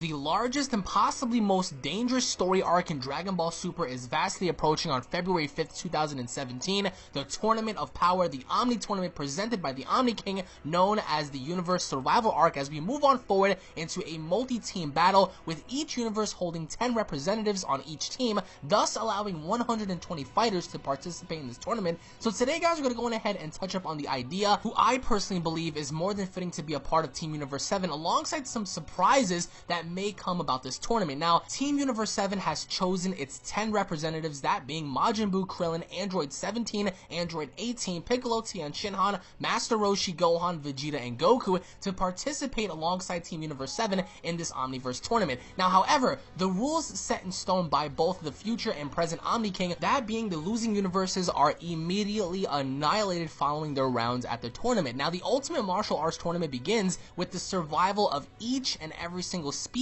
The largest and possibly most dangerous story arc in Dragon Ball Super is vastly approaching on February 5th, 2017, the Tournament of Power, the Omni Tournament presented by the Omni King, known as the Universe Survival Arc, as we move on forward into a multi-team battle, with each universe holding 10 representatives on each team, thus allowing 120 fighters to participate in this tournament. So today, guys, we're going to go ahead and touch up on the idea, who I personally believe is more than fitting to be a part of Team Universe 7, alongside some surprises that may come about this tournament. Now, Team Universe 7 has chosen its 10 representatives, that being Majin Buu, Krillin, Android 17, Android 18, Piccolo, Tien Shinhan, Master Roshi, Gohan, Vegeta, and Goku to participate alongside Team Universe 7 in this Omniverse tournament. Now, however, the rules set in stone by both the future and present Omni King, that being the losing universes are immediately annihilated following their rounds at the tournament. Now, the Ultimate Martial Arts tournament begins with the survival of each and every single species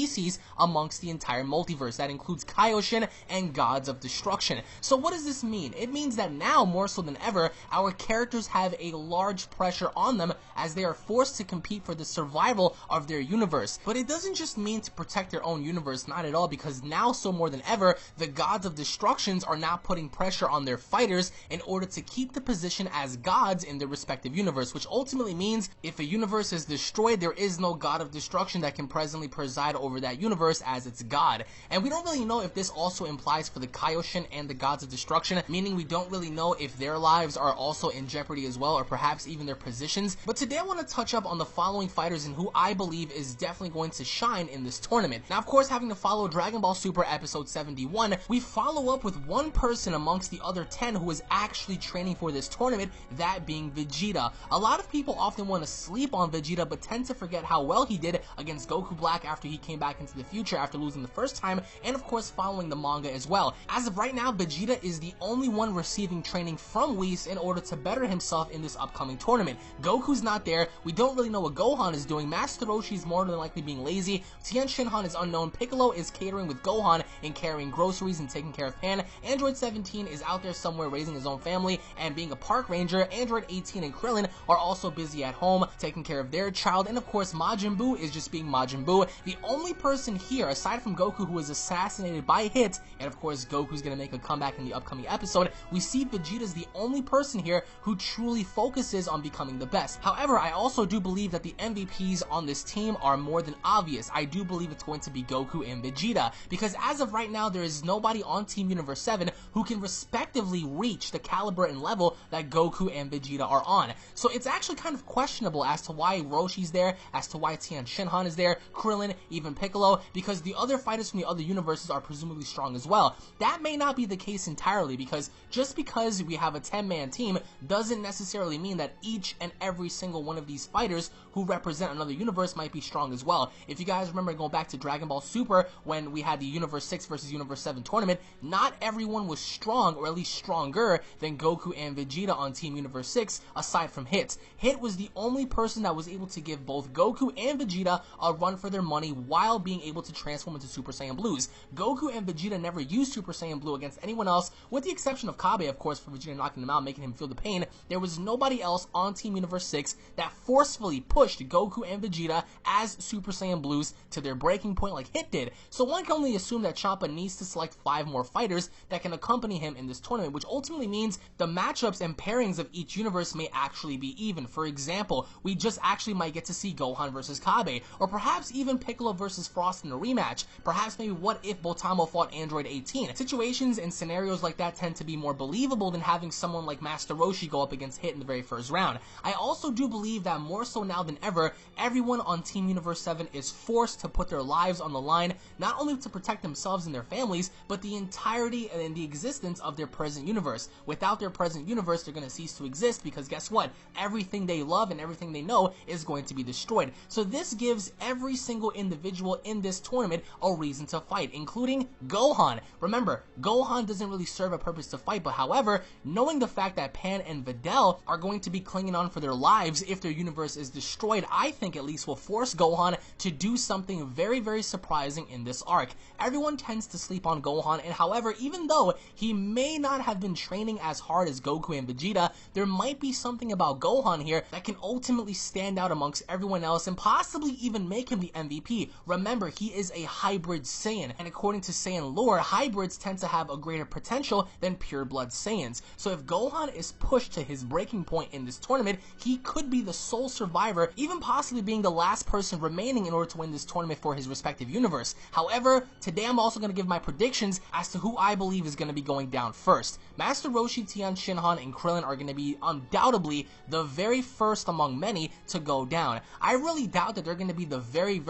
amongst the entire multiverse. That includes Kaioshin and Gods of Destruction. So what does this mean? It means that now, more so than ever, our characters have a large pressure on them as they are forced to compete for the survival of their universe. But it doesn't just mean to protect their own universe, not at all, because now, so more than ever, the Gods of Destructions are now putting pressure on their fighters in order to keep the position as gods in their respective universe, which ultimately means if a universe is destroyed, there is no God of Destruction that can presently preside over that universe as its god. And we don't really know if this also implies for the Kaioshin and the Gods of Destruction, meaning we don't really know if their lives are also in jeopardy as well, or perhaps even their positions. But today I want to touch up on the following fighters and who I believe is definitely going to shine in this tournament. Now, of course, having to follow Dragon Ball Super episode 71, we follow up with one person amongst the other 10 who is actually training for this tournament, that being Vegeta. A lot of people often want to sleep on Vegeta, but tend to forget how well he did against Goku Black after he came back into the future after losing the first time, and of course following the manga as well. As of right now, Vegeta is the only one receiving training from Whis in order to better himself in this upcoming tournament. Goku's not there, we don't really know what Gohan is doing, Master Roshi is more than likely being lazy, Tien Shinhan is unknown, Piccolo is catering with Gohan and carrying groceries and taking care of Pan, Android 17 is out there somewhere raising his own family and being a park ranger, Android 18 and Krillin are also busy at home taking care of their child, and of course Majin Buu is just being Majin Buu. The only person here, aside from Goku, who was assassinated by Hit, and of course Goku's gonna make a comeback in the upcoming episode, we see Vegeta's the only person here who truly focuses on becoming the best. However, I also do believe that the MVPs on this team are more than obvious. I do believe it's going to be Goku and Vegeta, because as of right now, there is nobody on Team Universe 7 who can respectively reach the caliber and level that Goku and Vegeta are on. So it's actually kind of questionable as to why Roshi's there, as to why Tien Shinhan is there, Krillin, even Piccolo, because the other fighters from the other universes are presumably strong as well. That may not be the case entirely, because just because we have a 10-man team doesn't necessarily mean that each and every single one of these fighters who represent another universe might be strong as well. If you guys remember going back to Dragon Ball Super when we had the Universe 6 versus Universe 7 tournament, not everyone was strong, or at least stronger than Goku and Vegeta on Team Universe 6, aside from Hit. Hit was the only person that was able to give both Goku and Vegeta a run for their money while being able to transform into Super Saiyan Blues. Goku and Vegeta never used Super Saiyan Blue against anyone else, with the exception of Kabe, of course, for Vegeta knocking him out, making him feel the pain. There was nobody else on Team Universe 6 that forcefully pushed Goku and Vegeta as Super Saiyan Blues to their breaking point like Hit did. So one can only assume that Champa needs to select 5 more fighters that can accompany him in this tournament, which ultimately means the matchups and pairings of each universe may actually be even. For example, we just actually might get to see Gohan versus Kabe, or perhaps even Piccolo versus Frost in a rematch. Perhaps maybe what if Botamo fought Android 18. Situations and scenarios like that tend to be more believable than having someone like Master Roshi go up against Hit in the very first round. I also do believe that more so now than ever, everyone on Team Universe 7 is forced to put their lives on the line, not only to protect themselves and their families, but the entirety and the existence of their present universe. Without their present universe, they're going to cease to exist, because guess what? Everything they love and everything they know is going to be destroyed. So this gives every single individual in this tournament a reason to fight, including Gohan. Remember, Gohan doesn't really serve a purpose to fight, but however, knowing the fact that Pan and Videl are going to be clinging on for their lives if their universe is destroyed, I think at least will force Gohan to do something very, very surprising in this arc. Everyone tends to sleep on Gohan, and however, even though he may not have been training as hard as Goku and Vegeta, there might be something about Gohan here that can ultimately stand out amongst everyone else and possibly even make him the MVP. Remember, he is a hybrid Saiyan, and according to Saiyan lore, hybrids tend to have a greater potential than pure-blood Saiyans. So if Gohan is pushed to his breaking point in this tournament, he could be the sole survivor, even possibly being the last person remaining in order to win this tournament for his respective universe. However, today I'm also going to give my predictions as to who I believe is going to be going down first. Master Roshi, Tien, Shinhan, and Krillin are going to be undoubtedly the very first among many to go down. I really doubt that they're going to be the very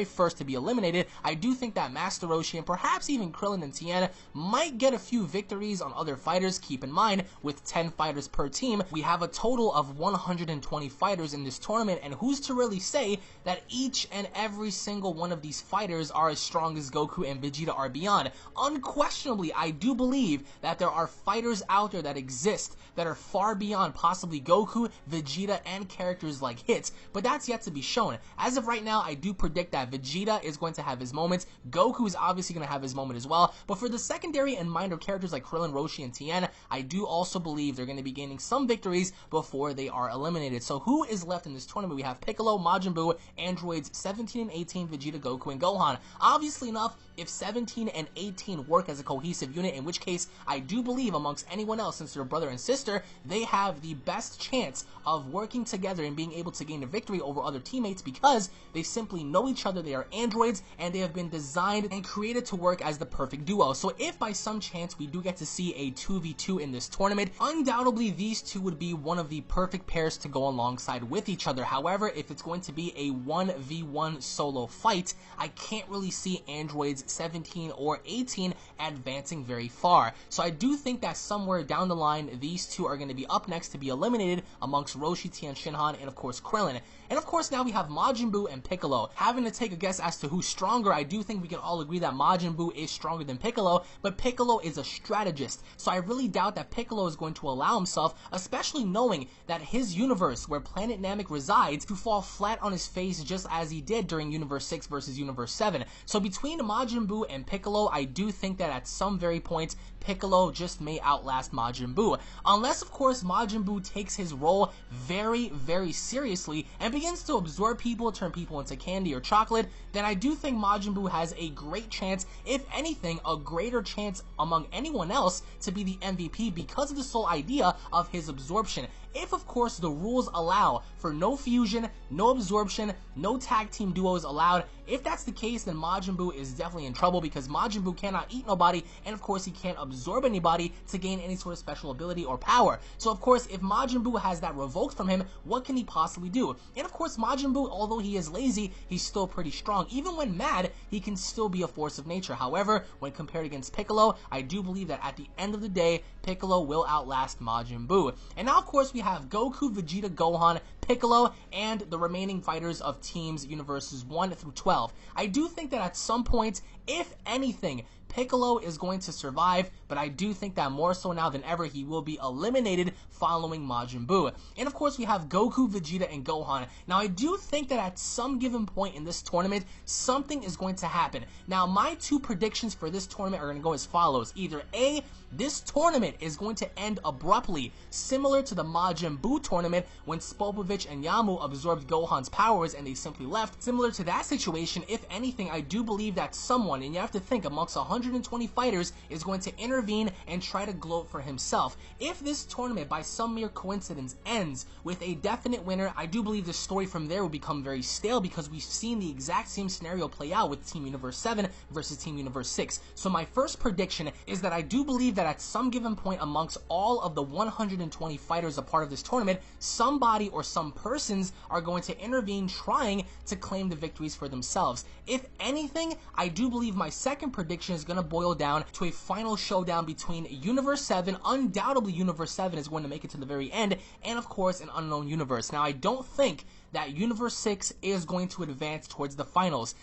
first to be eliminated. I do think that Master Roshi and perhaps even Krillin and Tien might get a few victories on other fighters. Keep in mind, with 10 fighters per team, we have a total of 120 fighters in this tournament, and who's to really say that each and every single one of these fighters are as strong as Goku and Vegeta are beyond? Unquestionably, I do believe that there are fighters out there that exist that are far beyond possibly Goku, Vegeta, and characters like Hit, but that's yet to be shown. As of right now, I do predict that Vegeta is going to have his moments, Goku is obviously going to have his moment as well, but for the secondary and minor characters like Krillin, Roshi, and Tien, I do also believe they're going to be gaining some victories before they are eliminated. So who is left in this tournament? We have Piccolo, Majin Buu, androids 17 and 18, Vegeta, Goku, and Gohan. Obviously enough, if 17 and 18 work as a cohesive unit, in which case I do believe amongst anyone else, since they're brother and sister, they have the best chance of working together and being able to gain a victory over other teammates because they simply know each other, they are androids, and they have been designed and created to work as the perfect duo. So if by some chance we do get to see a 2v2 in this tournament, undoubtedly these two would be one of the perfect pairs to go alongside with each other. However, if it's going to be a 1v1 solo fight, I can't really see androids 17 or 18 advancing very far. So I do think that somewhere down the line, these two are going to be up next to be eliminated amongst Roshi, Tien, Shinhan, and of course Krillin. And of course now we have Majin Buu and Piccolo. Having to take a guess as to who's stronger, I do think we can all agree that Majin Buu is stronger than Piccolo, but Piccolo is a strategist. So I really doubt that Piccolo is going to allow himself, especially knowing that his universe, where Planet Namek resides, to fall flat on his face just as he did during Universe 6 versus Universe 7. So between Majin Buu and Piccolo, I do think that at some very point, Piccolo just may outlast Majin Buu. Unless, of course, Majin Buu takes his role very seriously and begins to absorb people, turn people into candy or chocolate, then I do think Majin Buu has a great chance, if anything, a greater chance among anyone else to be the MVP because of the sole idea of his absorption. If, of course, the rules allow for no fusion, no absorption, no tag team duos allowed, if that's the case, then Majin Buu is definitely in trouble because Majin Buu cannot eat nobody, and of course he can't absorb anybody to gain any sort of special ability or power. So of course, if Majin Buu has that revoked from him, what can he possibly do? And of course, Majin Buu, although he is lazy, he's still pretty strong. Even when mad, he can still be a force of nature. However, when compared against Piccolo, I do believe that at the end of the day, Piccolo will outlast Majin Buu. And now, of course, we have Goku, Vegeta, Gohan, Piccolo, and the remaining fighters of teams universes 1 through 12. I do think that at some point, if anything, Piccolo is going to survive, but I do think that more so now than ever, he will be eliminated following Majin Buu. And of course, we have Goku, Vegeta, and Gohan. Now, I do think that at some given point in this tournament, something is going to happen. Now, my two predictions for this tournament are going to go as follows. Either A, this tournament is going to end abruptly, similar to the Majin Buu tournament when Spopovich and Yamu absorbed Gohan's powers and they simply left. Similar to that situation, if anything, I do believe that someone, and you have to think amongst 120 fighters, is going to intervene and try to gloat for himself. If this tournament, by some mere coincidence, ends with a definite winner, I do believe the story from there will become very stale because we've seen the exact same scenario play out with Team Universe 7 versus Team Universe 6. So my first prediction is that I do believe that at some given point amongst all of the 120 fighters a part of this tournament, somebody or some persons are going to intervene trying to claim the victories for themselves. If anything, I do believe my second prediction is going to boil down to a final showdown between Universe 7, undoubtedly Universe 7 is going to make it to the very end, and of course an unknown universe. Now, I don't think that Universe 6 is going to advance towards the finals.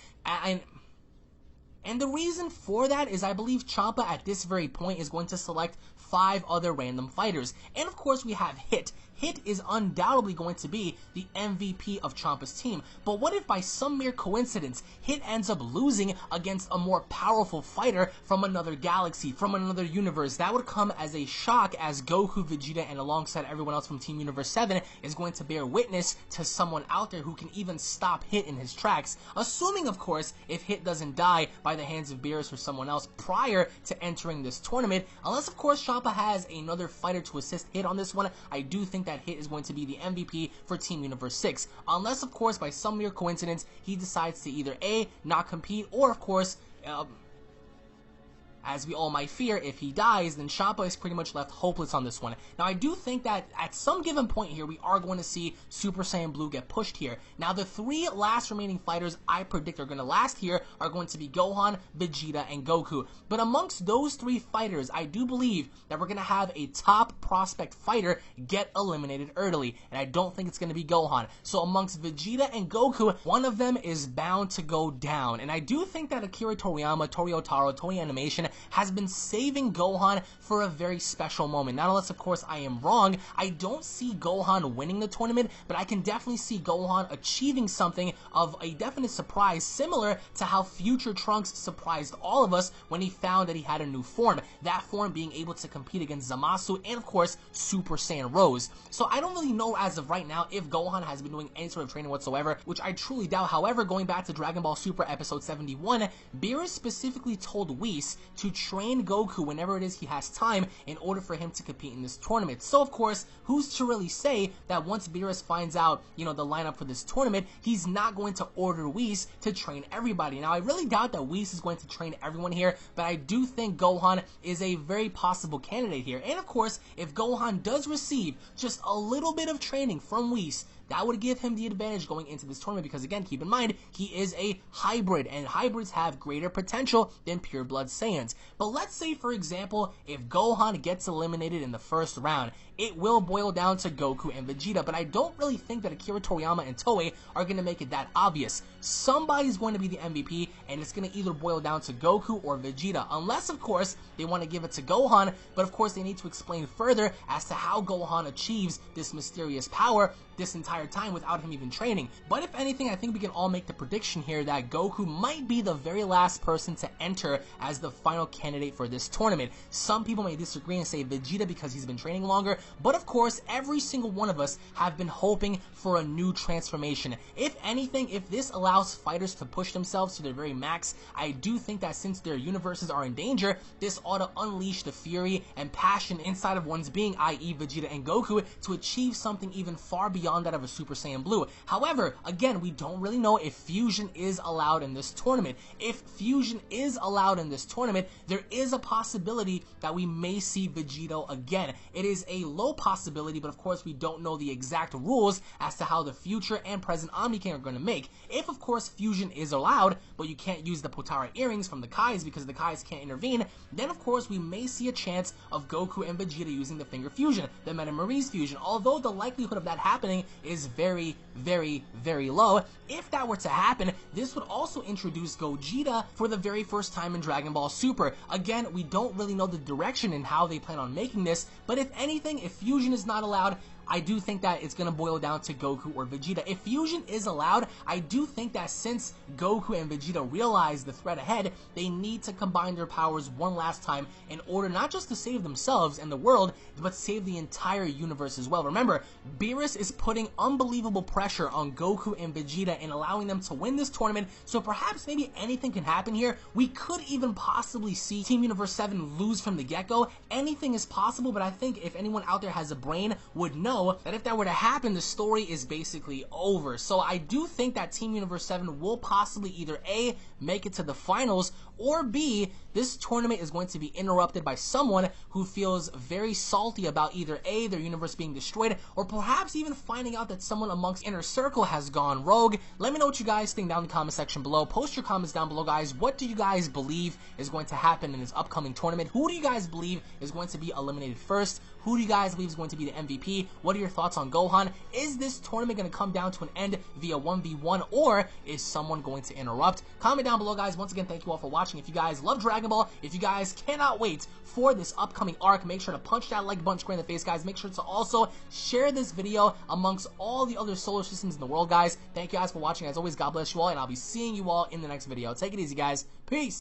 And the reason for that is I believe Champa at this very point is going to select 5 other random fighters. And of course we have Hit. Hit is undoubtedly going to be the MVP of Ciampa's team. But what if by some mere coincidence, Hit ends up losing against a more powerful fighter from another galaxy, from another universe? That would come as a shock, as Goku, Vegeta, and alongside everyone else from Team Universe 7 is going to bear witness to someone out there who can even stop Hit in his tracks. Assuming, of course, if Hit doesn't die by the hands of Beerus or someone else prior to entering this tournament. Unless, of course, Ciampa has another fighter to assist Hit on this one, I do think that Hit is going to be the MVP for Team Universe 6. Unless, of course, by some mere coincidence, he decides to either A, not compete, or, of course, as we all might fear, if he dies, then Ciampa is pretty much left hopeless on this one. Now, I do think that at some given point here, we are going to see Super Saiyan Blue get pushed here. Now, the three last remaining fighters I predict are going to last here are going to be Gohan, Vegeta, and Goku. But amongst those three fighters, I do believe that we're going to have a top prospect fighter get eliminated early, and I don't think it's going to be Gohan. So amongst Vegeta and Goku, one of them is bound to go down, and I do think that Akira Toriyama, Toyotaro, Toei Animation has been saving Gohan for a very special moment. Not unless, of course, I am wrong. I don't see Gohan winning the tournament, but I can definitely see Gohan achieving something of a definite surprise, similar to how Future Trunks surprised all of us when he found that he had a new form. That form being able to compete against Zamasu and, of course, Super Saiyan Rose. So I don't really know as of right now if Gohan has been doing any sort of training whatsoever, which I truly doubt. However, going back to Dragon Ball Super Episode 71, Beerus specifically told Whis to train Goku whenever it is he has time in order for him to compete in this tournament. So, of course, who's to really say that once Beerus finds out, the lineup for this tournament, he's not going to order Whis to train everybody. Now, I really doubt that Whis is going to train everyone here, but I do think Gohan is a very possible candidate here. And, of course, if Gohan does receive just a little bit of training from Whis, that would give him the advantage going into this tournament because, again, keep in mind, he is a hybrid, and hybrids have greater potential than pure blood Saiyans. But let's say, for example, if Gohan gets eliminated in the first round, it will boil down to Goku and Vegeta, but I don't really think that Akira Toriyama and Toei are going to make it that obvious. Somebody's going to be the MVP, and it's going to either boil down to Goku or Vegeta, unless, of course, they want to give it to Gohan, but of course they need to explain further as to how Gohan achieves this mysterious power this entire time without him even training. But if anything, I think we can all make the prediction here that Goku might be the very last person to enter as the final candidate for this tournament. Some people may disagree and say Vegeta because he's been training longer, but of course, every single one of us have been hoping for a new transformation. If anything, if this allows fighters to push themselves to their very max, I do think that since their universes are in danger, this ought to unleash the fury and passion inside of one's being, i.e. Vegeta and Goku, to achieve something even far beyond that of a Super Saiyan Blue. However, again, we don't really know if fusion is allowed in this tournament. If fusion is allowed in this tournament, there is a possibility that we may see Vegito again. It is a low possibility, but of course we don't know the exact rules as to how the future and present Omni King are going to make. If, of course, fusion is allowed, but you can't use the Potara earrings from the Kais because the Kais can't intervene, then of course we may see a chance of Goku and Vegeta using the Finger Fusion, the Metamarise Fusion, although the likelihood of that happening is very, very, very low. If that were to happen, this would also introduce Gogeta for the very first time in Dragon Ball Super. Again, we don't really know the direction and how they plan on making this, but if anything, if fusion is not allowed, I do think that it's going to boil down to Goku or Vegeta. If fusion is allowed, I do think that since Goku and Vegeta realize the threat ahead, they need to combine their powers one last time in order not just to save themselves and the world, but save the entire universe as well. Remember, Beerus is putting unbelievable pressure on Goku and Vegeta and allowing them to win this tournament, so perhaps maybe anything can happen here. We could even possibly see Team Universe 7 lose from the get-go. Anything is possible, but I think if anyone out there has a brain would know that if that were to happen, the story is basically over. So I do think that Team Universe 7 will possibly either A, make it to the finals, or B, this tournament is going to be interrupted by someone who feels very salty about either A, their universe being destroyed, or perhaps even finding out that someone amongst Inner Circle has gone rogue. Let me know what you guys think down in the comment section below. Post your comments down below, guys. What do you guys believe is going to happen in this upcoming tournament? Who do you guys believe is going to be eliminated first? Who do you guys believe is going to be the MVP? What are your thoughts on Gohan? Is this tournament going to come down to an end via 1v1, or is someone going to interrupt? Comment down below, guys. Once again, thank you all for watching. If you guys love Dragon Ball, if you guys cannot wait for this upcoming arc, make sure to punch that like button square in the face, guys. Make sure to also share this video amongst all the other solar systems in the world, guys. Thank you guys for watching. As always, God bless you all, and I'll be seeing you all in the next video. Take it easy, guys. Peace.